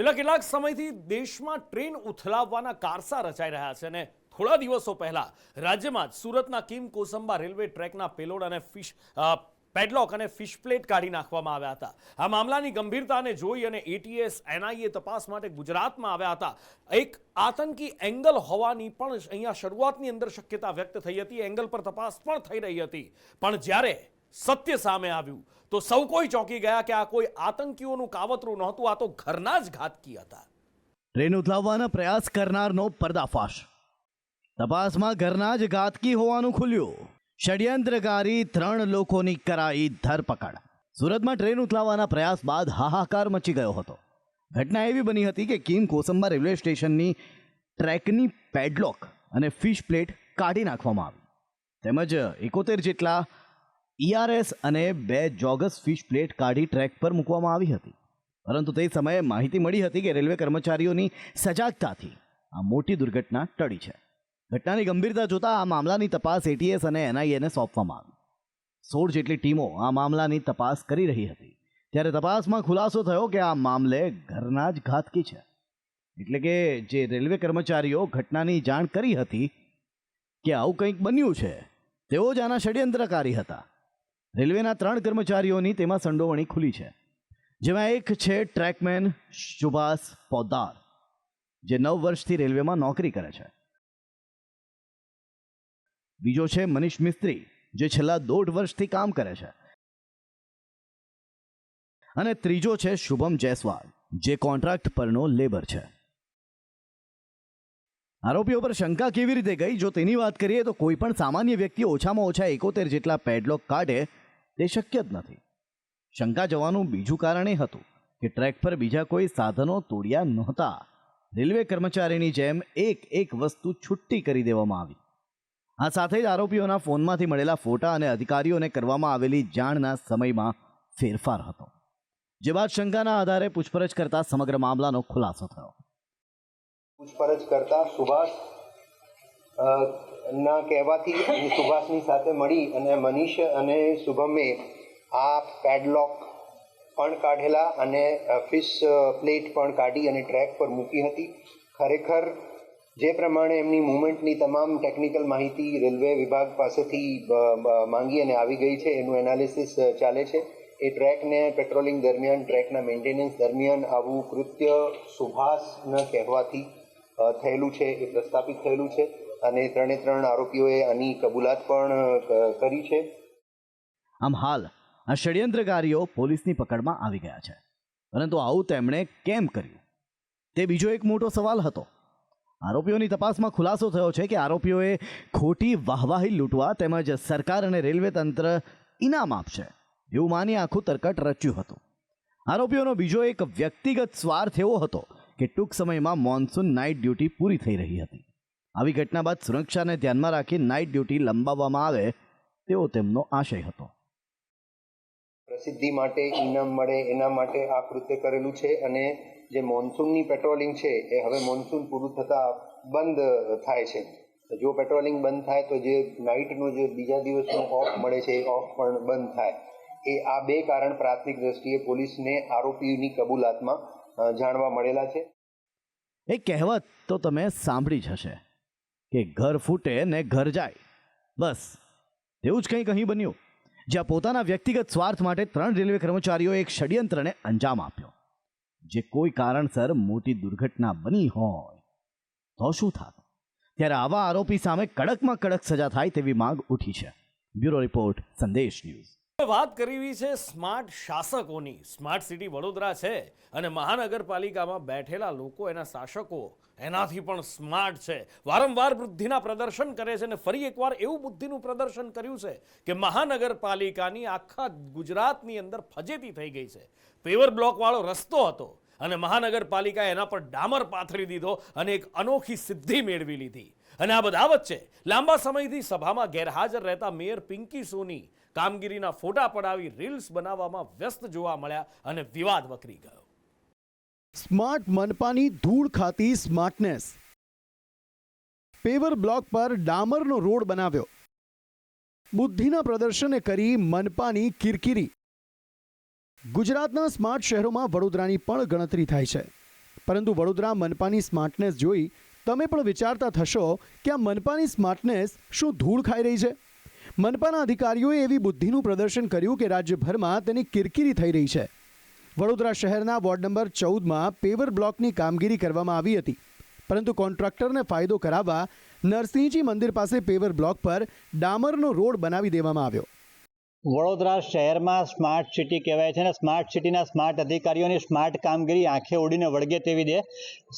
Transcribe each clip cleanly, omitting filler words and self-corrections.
છેલ્લા કેટલાક સમયથી દેશમાં ટ્રેન ઉથલાવવાના કારસા રચાઈ રહ્યા છે અને થોડા દિવસો પહેલા રાજ્યમાં જ સુરતના કિમ કોસંબા રેલવે ટ્રેકના પેલોડ અને પેડલોક અને ફિશ પ્લેટ કાઢી નાખવામાં આવ્યા હતા. આ મામલાની ગંભીરતાને જોઈ અને એટીએસ એનઆઈએ તપાસ માટે ગુજરાતમાં આવ્યા હતા. એક આતંકી એંગલ હોવાની પણ અહીંયા શરૂઆતની અંદર શક્યતા વ્યક્ત થઈ હતી. એંગલ પર તપાસ પણ થઈ રહી હતી, પણ જ્યારે સત્ય સામે આવ્યું તો સૌ કોઈ ચોંકી ગયા કે આ કોઈ આતંકીઓનું કાવતરું નહોતું, આ તો ઘરના જ ઘાતકી હતા. ટ્રેન ઉથલાવવાના પ્રયાસ કરનારનો પર્દાફાશ. તપાસમાં ઘરના જ ઘાતકી હોવાનું ખુલ્યું. ષડયંત્રકારી 3 લોકોની કરાઈ ધરપકડ. સુરતમાં ટ્રેન ઉથલાવવાના પ્રયાસ બાદ હાહાકાર મચી ગયો હતો. ઘટના એવી બની હતી કે કિમ કોસંબા રેલવે સ્ટેશનની ટ્રેકની પેડલોક અને ફિશ પ્લેટ કાઢી નાખવામાં આવી, તેમજ 71 જેટલા ERS અને 2 જોગસ ફિશ પ્લેટ કાઢી ટ્રેક પર મૂકવામાં આવી હતી. પરંતુ તે સમયે માહિતી મળી હતી કે રેલવે કર્મચારીઓની સજાગતાથી આ મોટી દુર્ઘટના ટળી છે. ઘટનાની ગંભીરતા જોતા આ મામલાની તપાસ એટીએસ અને એનઆઈએને સોંપવામાં આવી. 16 જેટલી ટીમો આ મામલાની તપાસ કરી રહી હતી. ત્યારે તપાસમાં ખુલાસો થયો કે આ મામલે ઘરના જ ઘાતકી છે. એટલે કે જે રેલવે કર્મચારીઓ ઘટનાની જાણ કરી હતી કે આવું કંઈક બન્યું છે, તેઓ જ આના ષડયંત્રકારી હતા. રેલવેના 3 કર્મચારીઓની તેમાં સંડોવણી ખુલી છે, જેમાં એક છે ટ્રેકમેન સુભાષ પોદ્દાર, જે 9 વર્ષથી રેલવેમાં નોકરી કરે છે. બીજો છે મનીષ મિસ્ત્રી, જે છેલ્લા 1.5 વર્ષથી કામ કરે છે. અને ત્રીજો છે શુભમ જયસ્વાલ, જે કોન્ટ્રાક્ટ પરનો લેબર છે. આરોપીઓ પર શંકા કેવી રીતે ગઈ, જો તેની વાત કરીએ તો કોઈ પણ સામાન્ય વ્યક્તિ ઓછામાં ઓછા 71 જેટલા પેડલોક કાઢે તે શક્ય જ નથી. શંકા જવાનું બીજું કારણ એ હતું કે ટ્રેક પર બીજા કોઈ સાધનો તોડ્યા નહોતા. રેલવે કર્મચારીની જેમ એક વસ્તુ છૂટી કરી દેવામાં આવી. આ સાથે જ આરોપીઓના ફોનમાંથી મળેલા ફોટા અને અધિકારીઓને કરવામાં આવેલી જાણના સમયમાં ફેરફાર હતો. જે બાદ શંકાના આધારે પૂછપરછ કરતા સમગ્ર મામલાનો ખુલાસો થયો. પૂછપરછ કરતા સુભાષ ના કહેવાથી સુભાષની સાથે મળી અને મનીષ અને શુભમે આ પેડલોક પણ કાઢેલા અને ફિશ પ્લેટ પણ કાઢી અને ટ્રેક પર મૂકી હતી. ખરેખર જે પ્રમાણે એમની મૂવમેન્ટની તમામ ટેકનિકલ માહિતી રેલવે વિભાગ પાસેથી માંગી અને આવી ગઈ છે, એનું એનાલિસિસ ચાલે છે. એ ટ્રેકને પેટ્રોલિંગ દરમિયાન, ટ્રેકના મેન્ટેનન્સ દરમિયાન આવું કૃત્ય સુભાષના કહેવાથી થયેલું છે, એ પ્રસ્થાપિત થયેલું છે અને 3 આરોપીઓએ આની કબૂલાત પણ કરી છે. આમ હાલ આ ષડયંત્રકારીઓ પોલીસની પકડમાં આવી ગયા છે, પરંતુ આવું તેમણે કેમ કર્યું તે બીજો એક મોટો સવાલ હતો. આરોપીઓની તપાસમાં ખુલાસો થયો છે કે આરોપીઓએ ખોટી વાહવાહી લૂંટવા તેમજ સરકાર અને રેલવે તંત્ર ઇનામ આપશે એવું માની આખું તરકટ રચ્યું હતું. આરોપીઓનો બીજો એક વ્યક્તિગત સ્વાર્થ એવો હતો કે ટૂંક સમયમાં મોન્સૂન નાઇટ ડ્યુટી પૂરી થઈ રહી હતી. આવી ઘટના બાદ સુરક્ષાને ધ્યાનમાં રાખી નાઇટ ડ્યુટી લંબાવવામાં આવે તેવો તેમનો આશય હતો. પ્રસિદ્ધિ માટે, ઇનામ મળે એના માટે આ કૃત્ય કરેલું છે. અને જે મોન્સૂનની પેટ્રોલિંગ છે એ હવે મોન્સૂન પૂરું થતાં બંધ થાય છે. જો પેટ્રોલિંગ બંધ થાય તો જે નાઇટનો જે બીજા દિવસનો ઓફ મળે છે એ ઓફ પણ બંધ થાય. એ આ 2 કારણ પ્રાથમિક દ્રષ્ટિએ પોલીસને આરોપીઓની કબૂલાતમાં જાણવા મળેલા છે. એક કહેવત તો તમે સાંભળી જ હશે કે ઘર ફૂટે ને ઘર જાય. બસ તેવું જ કંઈક અહીં બન્યું, જ્યાં પોતાના વ્યક્તિગત સ્વાર્થ માટે 3 રેલવે કર્મચારીઓએ એક ષડયંત્રને અંજામ આપ્યો. જે કોઈ કારણસર મોટી દુર્ઘટના બની હોય તો શું થાત? ત્યારે આવા આરોપી સામે કડકમાં કડક સજા થાય તેવી માંગ ઉઠી છે. બ્યુરો રિપોર્ટ, સંદેશ ન્યૂઝ. વાત કરવી છે સ્માર્ટ શાસકોની. સ્માર્ટ સિટી વડોદરા છે અને મહાનગરપાલિકામાં બેઠેલા લોકો, એના શાસકો એનાથી પણ સ્માર્ટ છે. વારંવાર બુદ્ધિના પ્રદર્શન કરે છે અને ફરી એકવાર એવું બુદ્ધિનું પ્રદર્શન કર્યું છે કે મહાનગરપાલિકાની આખા ગુજરાતની અંદર ફજેતી થઈ ગઈ છે. પેવર બ્લોકવાળો રસ્તો હતો અને મહાનગરપાલિકાએ એના પર ડામર પાથરી દીધો અને એક અનોખી સિદ્ધિ મેળવી લીધી. અને આ બધા વચ્ચે લાંબા સમયથી સભામાં ગેરહાજર રહેતા મેયર પિંકી સોની કામગીરીના ફોટા પડાવી રીલ્સ બનાવવામાં વ્યસ્ત જોવા મળ્યા અને વિવાદ વકરી ગયો. સ્માર્ટ મનપાની ધૂળ ખાતી સ્માર્ટનેસ. પેવર બ્લોક પર ડામરનો રોડ બનાવ્યો. બુદ્ધિના પ્રદર્શને કરી મનપાની કિરકિરી. ગુજરાતના સ્માર્ટ શહેરોમાં વડોદરાની પણ ગણતરી થાય છે. પરંતુ વડોદરા મનપાની સ્માર્ટનેસ જોઈ તમે પણ વિચારતા થશો કે આ મનપાની સ્માર્ટનેસ શું ધૂળ ખાઈ રહી છે? મનપાના અધિકારીઓએ એવી બુદ્ધિનું પ્રદર્શન કર્યું કે રાજ્યભરમાં તેની કિરકિરી થઈ રહી છે. વડોદરા શહેરના વોર્ડ નંબર 14માં પેવર બ્લોકની કામગીરી કરવામાં આવી હતી, પરંતુ કોન્ટ્રાક્ટરને ફાયદો કરાવવા નરસિંહજી મંદિર પાસે પેવર બ્લોક પર ડામરનો રોડ બનાવી દેવામાં આવ્યો. વડોદરા શહેરમાં સ્માર્ટ સિટી કહેવાય છે, અને સ્માર્ટ સિટીના સ્માર્ટ અધિકારીઓની સ્માર્ટ કામગીરી આંખે ઉડીને વળગે તેવી દે.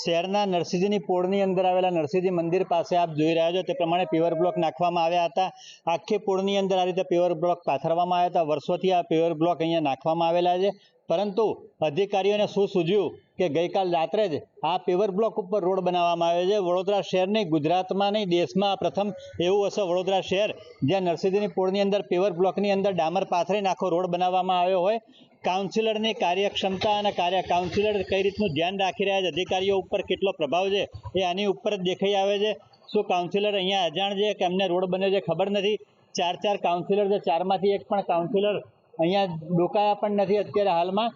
શહેરના નરસિંહજીની પોળની અંદર આવેલા નરસિંહજી મંદિર પાસે આપ જોઈ રહ્યા છો તે પ્રમાણે પેવર બ્લોક નાખવામાં આવ્યા હતા. આખી પોળની અંદર આ રીતે પેવર બ્લોક પાથરવામાં આવ્યા હતા. વર્ષોથી આ પેવર બ્લોક અહીંયા નાખવામાં આવેલા છે, પરંતુ અધિકારીઓને શું સૂઝ્યું કે ગઈકાલ રાત્રે જ આ પેવર બ્લોક ઉપર રોડ બનાવવામાં આવ્યો છે. વડોદરા શહેર નહીં, ગુજરાતમાં નહીં, દેશમાં પ્રથમ એવું હશે વડોદરા શહેર જ્યાં નરસિંહજીની પોળની અંદર પેવર બ્લોકની અંદર ડામર પાથરીને આખો રોડ બનાવવામાં આવ્યો હોય. કાઉન્સિલરની કાર્યક્ષમતા અને કાઉન્સિલર કઈ રીતનું ધ્યાન રાખી રહ્યા છે, અધિકારીઓ ઉપર કેટલો પ્રભાવ છે એ આની ઉપર જ દેખાઈ આવે છે. શું કાઉન્સિલર અહીંયા અજાણ છે કે એમને રોડ બને છે ખબર નથી? ચાર કાઉન્સિલર છે, ચારમાંથી એક પણ કાઉન્સિલર અહીંયા ડોકાયા પણ નથી. અત્યારે હાલમાં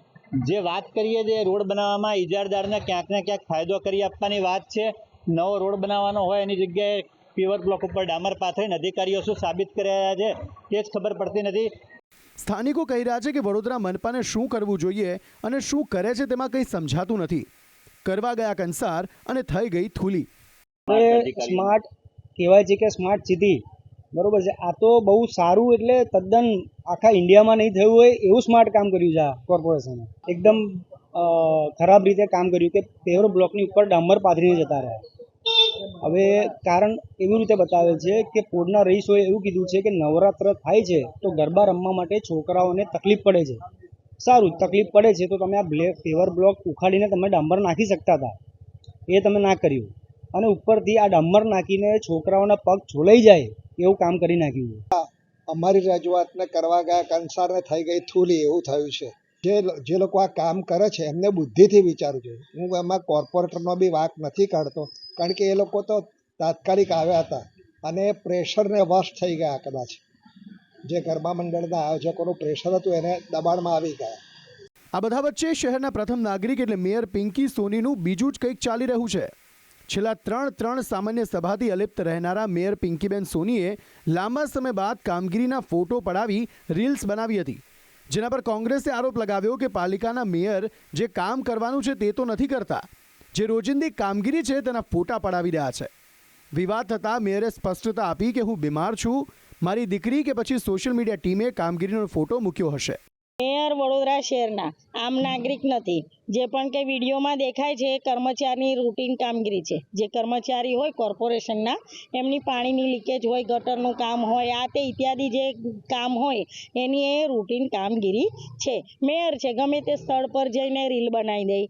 જે વાત કરીએ છીએ રોડ બનાવવામાં ઇજારદારને ક્યાંક ને ક્યાંક ફાયદો કરી આપવાની વાત છે. નવો રોડ બનાવવાનો હોય એની જગ્યાએ પેવર બ્લોક ઉપર ડામર પાથરીને અધિકારીઓ શું સાબિત કરી રહ્યા છે તે જ ખબર પડતી નથી. સ્થાનિકો કહી રહ્યા છે કે વડોદરા મનપાને શું કરવું જોઈએ અને શું કરે છે તેમાં કંઈ સમજાતું નથી. કરવા ગયા કંસાર અને થઈ ગઈ થૂલી. સ્માર્ટ કહેવાય છે કે સ્માર્ટ સિટી, બરોબર છે. આ તો બહુ સારું, એટલે તદ્દન આખા ઇન્ડિયામાં નહીં થયું હોય એવું સ્માર્ટ કામ કર્યું છે આ કોર્પોરેશને. એકદમ ખરાબ રીતે કામ કર્યું કે પેવર બ્લોકની ઉપર ડામર પાથરીને જતા રહ્યા. હવે કારણ એવી રીતે બતાવે છે કે પોળના રહીશોએ એવું કીધું છે કે નવરાત્ર થાય છે તો ગરબા રમવા માટે છોકરાઓને તકલીફ પડે છે. સારું, તકલીફ પડે છે તો તમે આ પેવર બ્લોક ઉખાડીને તમે ડામર નાખી શકતા હતા, એ તમે ના કર્યું. અને ઉપરથી આ ડામર નાખીને છોકરાઓના પગ છોલાઈ જાય એવું કામ કરી નાખ્યું. અમારી રજૂઆતને કરવા ગયા કંસારને થઈ ગઈ થૂલી એવું થયું છે. જે લોકો આ કામ કરે છે એમને બુદ્ધિથી વિચારવું જોઈએ. હું એમાં કોર્પોરેટરનો બી વાંક નથી કાઢતો, કારણ કે એ લોકો તો તાત્કાલિક આવ્યા હતા અને પ્રેશરને વશ થઈ ગયા. કદાચ જે ગરબા મંડળના આયોજકોનું પ્રેશર હતું એને દબાણમાં આવી ગયા. આ બધા વચ્ચે શહેરના પ્રથમ નાગરિક એટલે મેયર પિંકી સોનીનું બીજું જ કંઈક ચાલી રહ્યું છે. છેલ્લા ત્રણ સામાન્ય સભાથી અલિપ્ત રહેનારા મેયર પિંકીબેન સોનીએ લાંબા સમય બાદ કામગીરીના ફોટો પડાવી રીલ્સ બનાવી હતી, જેના પર કોંગ્રેસે આરોપ લગાવ્યો કે પાલિકાના મેયર જે કામ કરવાનું છે તે તો નથી કરતા, જે રોજિંદી કામગીરી છે તેના ફોટા પડાવી રહ્યા છે. વિવાદ થતાં મેયરે સ્પષ્ટતા આપી કે હું બીમાર છું, મારી દીકરી કે પછી સોશિયલ મીડિયા ટીમે કામગીરીનો ફોટો મૂક્યો હશે. મેયર વડોદરા શહેરના આમ નાગરિક નથી. જે પણ કંઈ વિડીયોમાં દેખાય છે એ કર્મચારીની રૂટીન કામગીરી છે. જે કર્મચારી હોય કોર્પોરેશનના, એમની પાણીની લીકેજ હોય, ગટરનું કામ હોય, આ તે ઇત્યાદિ જે કામ હોય એની એ રૂટીન કામગીરી છે. મેયર છે, ગમે તે સ્થળ પર જઈને રીલ બનાવી દે.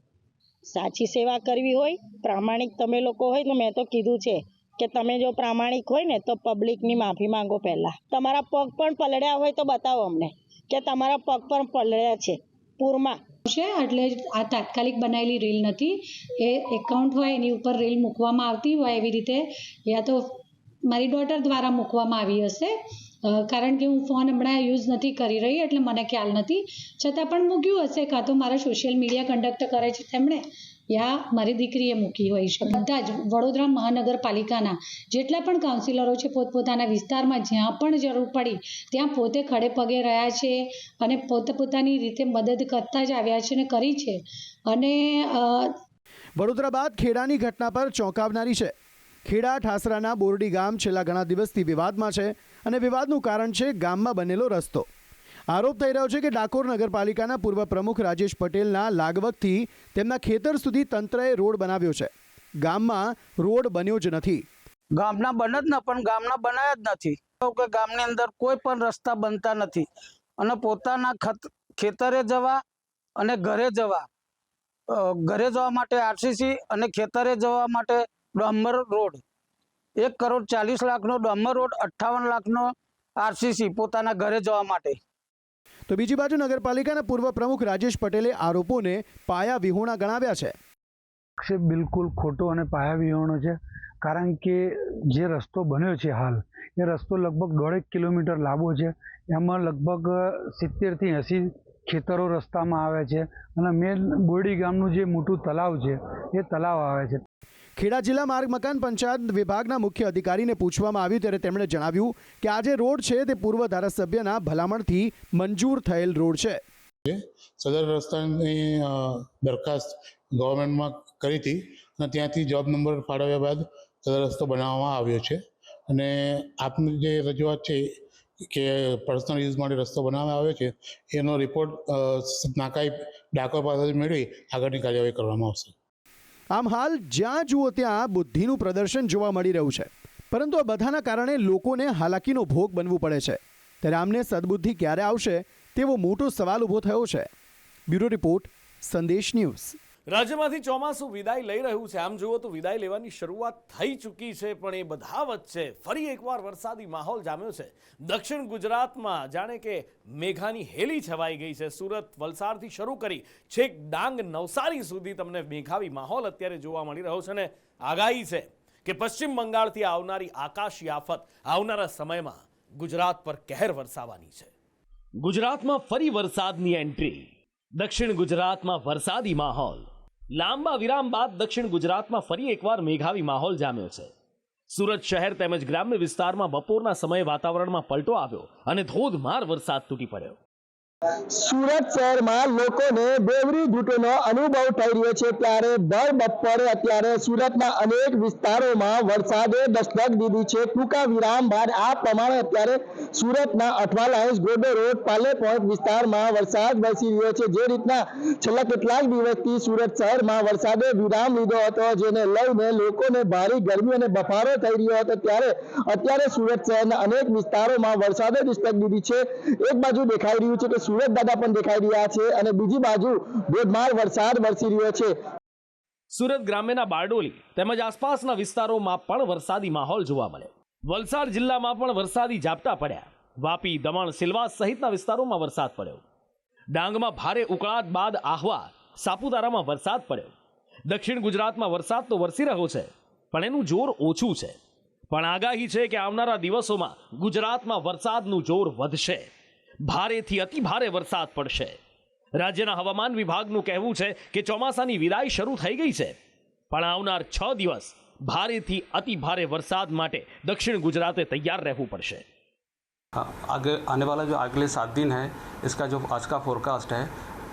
સાચી સેવા કરવી હોય, પ્રામાણિક તમે લોકો હોય તો મેં તો કીધું છે કે તમે જો પ્રામાણિક હોય ને તો પબ્લિકની માફી માંગો. પહેલાં તમારા પગ પણ પલળ્યા હોય તો બતાવો અમને કે તમારા પગ પણ પલળ્યા છે પૂરમાં છે. એટલે આ તાત્કાલિક બનાવેલી રીલ નથી, એ એકાઉન્ટ હોય એની ઉપર રીલ મૂકવામાં આવતી હોય એવી રીતે, યા તો મારી ડોટર દ્વારા મૂકવામાં આવી હશે. કારણ કે હું ફોન હમણાં યુઝ નથી કરી રહી એટલે મને ખ્યાલ નથી, છતાં પણ મૂક્યું હશે. કાં તો મારા સોશિયલ મીડિયા કન્ડક્ટ કરે છે તેમણે, યા મારી દીકરીએ મૂકી હોય છે. બધા જ વડોદરા મહાનગરપાલિકાના જેટલા પણ કાઉન્સિલરો છે પોતપોતાના વિસ્તારમાં જ્યાં પણ જરૂર પડી ત્યાં પોતે ખડે પગે રહ્યા છે અને પોતાની રીતે મદદ કરતા જ આવ્યા છે અને કરી છે. અને વડોદરા બાદ ખેડાની ઘટના પર ચોંકાવનારી છે. ખેડા ઠાસરાના બોરડી ગામ છેલ્લા ઘણા દિવસથી વિવાદમાં છે અને વિવાદનું કારણ છે ગામમાં બનેલો રસ્તો. આરોપ થઈ રહ્યો છે કે ડાકોર નગરપાલિકાના પૂર્વ પ્રમુખ રાજેશ પટેલના લાગવગથી તેમના ખેતર સુધી તંત્રએ રોડ બનાવ્યો છે. ગામમાં રોડ બન્યો જ નથી. ગામના બને જ ન પણ ગામના બનાયા જ નથી. કે ગામની અંદર કોઈ પણ રસ્તા બનતા નથી અને પોતાના ખેતરે જવા અને ઘરે જવા માટે આરસીસી અને ખેતરે જવા માટે ડામર રોડ, 1,40,00,000નો ડામર રોડ, 58 લાખનો આરસીસી પોતાના ઘરે જવા માટે. તો બીજી બાજુ નગરપાલિકાના પૂર્વ પ્રમુખ રાજેશ પટેલે આરોપોને પાયા વિહોણા ગણાવ્યા છે. બિલકુલ ખોટો અને પાયા વિહોણો છે. કારણ કે જે રસ્તો બન્યો છે હાલ, એ રસ્તો લગભગ 1.5 કિલોમીટર લાંબો છે. એમાં લગભગ 70 થી 80 ખેતરો રસ્તામાં આવે છે અને મેન બોરડી ગામનું જે મોટું તલાવ છે એ તલાવ આવે છે. ખેડા જિલ્લા માર્ગ મકાન પંચાયત વિભાગના મુખ્ય અધિકારીને પૂછવામાં આવ્યું ત્યારે તેમણે જણાવ્યું કે આ જે રોડ છે તે પૂર્વ ધારાસભ્યના ભલામણથી મંજૂર થયેલ રોડ છે. સદર રસ્તાની દરખાસ્ત ગવર્મેન્ટમાં કરી હતી અને ત્યાંથી જોબ નંબર ફાળવ્યા બાદ સદર રસ્તો બનાવવામાં આવ્યો છે. અને આપની જે રજૂઆત છે કે પર્સનલ યુઝ માટે રસ્તો બનાવવામાં આવ્યો છે એનો રિપોર્ટ નાકાઈ ડાકોર પાસેથી મેળવી આગળની કાર્યવાહી કરવામાં આવશે. આમ હાલ જ્યાં જુઓ ત્યાં બુદ્ધિનું પ્રદર્શન જોવા મળી રહ્યું છે, પરંતુ આ બધાના કારણે લોકોને હાલાકીનો ભોગ બનવું પડે છે. ત્યારે આમને સદબુદ્ધિ ક્યારે આવશે તેવો મોટો સવાલ ઊભો થયો છે. બ્યુરો રિપોર્ટ, સંદેશ ન્યૂઝ. રાજ્યમાંથી ચોમાસું વિદાય લઈ રહ્યું છે. આમ જુઓ તો વિદાય લેવાની શરૂઆત થઈ ચૂકી છે, પણ એ બધા વચ્ચે ફરી એકવાર વરસાદી માહોલ જામ્યો છે. દક્ષિણ ગુજરાતમાં જાણે કે મેઘાની હેલી છવાઈ ગઈ છે. સુરત, વલસાડથી શરૂ કરી છેક ડાંગ, નવસારી સુધી તમને મેઘાવી માહોલ અત્યારે જોવા મળી રહ્યો છે. અને આગાહી છે કે પશ્ચિમ બંગાળથી આવનારી આકાશી આફત આવનારા સમયમાં ગુજરાત પર કહેર વરસાવવાની છે. ગુજરાતમાં ફરી વરસાદની એન્ટ્રી. દક્ષિણ ગુજરાતમાં વરસાદી માહોલ. લાંબા વિરામ બાદ દક્ષિણ ગુજરાતમાં ફરી એકવાર મેઘાવી માહોલ જામ્યો છે. સુરત શહેર તેમજ ગ્રામ્ય વિસ્તારમાં બપોરના સમયે વાતાવરણમાં પલટો આવ્યો અને ધોધમાર વરસાદ તૂટી પડ્યો. સુરત શહેરમાં લોકોને બેવરી ઘૂંટોનો અનુભવ થઈ રહ્યો છે. ત્યારે ભર બપોરે અત્યારે સુરતના અનેક વિસ્તારોમાં વરસાદે દસ્તક દીધી છે. ટૂંકા વિરામ બાદ આ પ્રમાણે અત્યારે સુરતના અઠવા લાઇન્સ, ગોડો રોડ, પાલે પોઈન્ટ વિસ્તારમાં વરસાદ વરસી રહ્યો છે. જે રીતના છેલ્લા કેટલાક દિવસથી સુરત શહેરમાં વરસાદે વિરામ લીધો હતો, જેને લઈને લોકોને ભારે ગરમી અને બફારો થઈ રહ્યો હતો, ત્યારે અત્યારે સુરત શહેરના અનેક વિસ્તારોમાં વરસાદે દસ્તક દીધી છે. એક બાજુ દેખાઈ રહ્યું છે કે સુરત દાદા પણ દેખાઈ રહ્યા છે અને બીજી બાજુ ધોધમાર વરસાદ વરસી રહ્યો છે. સુરત ગ્રામ્યના બારડોલી તેમજ આસપાસના વિસ્તારોમાં પણ વરસાદી માહોલ જોવા મળ્યો. વલસાડ જિલ્લામાં પણ વરસાદી ઝાપટા પડ્યા. વાપી, દમણ, સિલવાસ સહિતના વિસ્તારોમાં વરસાદ પડ્યો. ડાંગમાં ભારે ઉકળાટ બાદ આહવા, સાપુતારામાં વરસાદ પડ્યો. દક્ષિણ ગુજરાતમાં વરસાદ તો વરસી રહ્યો છે, પણ એનું જોર ઓછું છે. પણ આગાહી છે કે આવનારા દિવસોમાં ગુજરાતમાં વરસાદનું જોર વધશે. ભારેથી અતિ ભારે વરસાદ પડશે. રાજ્યના હવામાન વિભાગનું કહેવું છે કે ચોમાસાની વિદાય શરૂ થઈ ગઈ છે, પણ આવનાર 6 દિવસ ભારેથી અતિ ભારે વરસાદ માટે દક્ષિણ ગુજરાતે तैयार રહેવું પડશે. आगे आने वाला जो अगले 7 दिन है, इसका जो आज का फोरकास्ट है,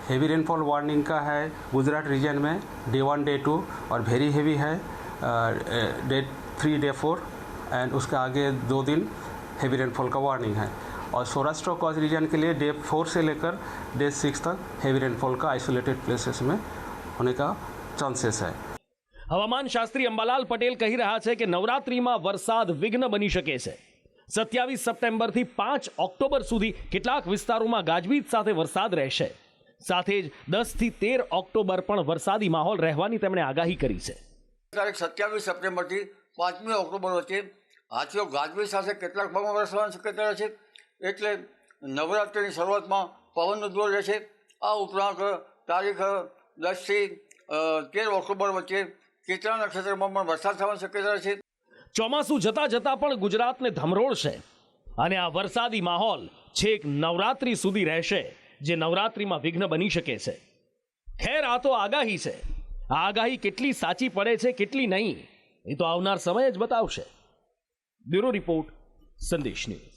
हेवी रेनफॉल वार्निंग का है गुजरात रीजन में डे 1, डे 2 और वेरी हेवी है डे 3, डे 4 एंड उसके आगे 2 दिन हेवी रेनफॉल का वार्निंग है. और सौराष्ट्र कोस्ट रीजन के लिए डे 4 से लेकर डे 6 तक हेवी रेनफॉल का आइसोलेटेड प्लेसेस में होने का चांसेस है. હવામાન શાસ્ત્રી અંબાલાલ પટેલ કહી રહ્યા છે કે નવરાત્રીમાં વરસાદ વિઘ્ન બની શકે છે. 27 સપ્ટેમ્બરથી 5 ઓક્ટોબર સુધી કેટલાક વિસ્તારોમાં ગાજવીજ સાથે વરસાદ રહેશે. સાથે જ 10 થી 13 ઓક્ટોબર પણ વરસાદી માહોલ રહેવાની તેમણે આગાહી કરી છે. તારીખ 27 સપ્ટેમ્બરથી 5મી ઓક્ટોબર વચ્ચે હાથીઓ ગાજવીજ સાથે કેટલાક ભાગમાં વરસવાની શક્યતા છે. એટલે નવરાત્રિની શરૂઆતમાં પવનનો જોર રહેશે. આ ઉપરાંત તારીખ 10 થી 13 ઓક્ટોબર વચ્ચે ચિત્રા નક્ષત્રમાં પણ વરસાદ થવાની શક્યતા છે. ચોમાસું જતા જતા પણ ગુજરાતને ધમરોળશે અને આ વરસાદી માહોલ છેક નવરાત્રી સુધી રહેશે, જે નવરાત્રીમાં વિઘ્ન બની શકે છે. ખેર, આ તો આગાહી છે. આ આગાહી કેટલી સાચી પડે છે, કેટલી નહીં, એ તો આવનાર સમય જ બતાવશે. બ્યુરો રિપોર્ટ, સંદેશ ન્યૂઝ.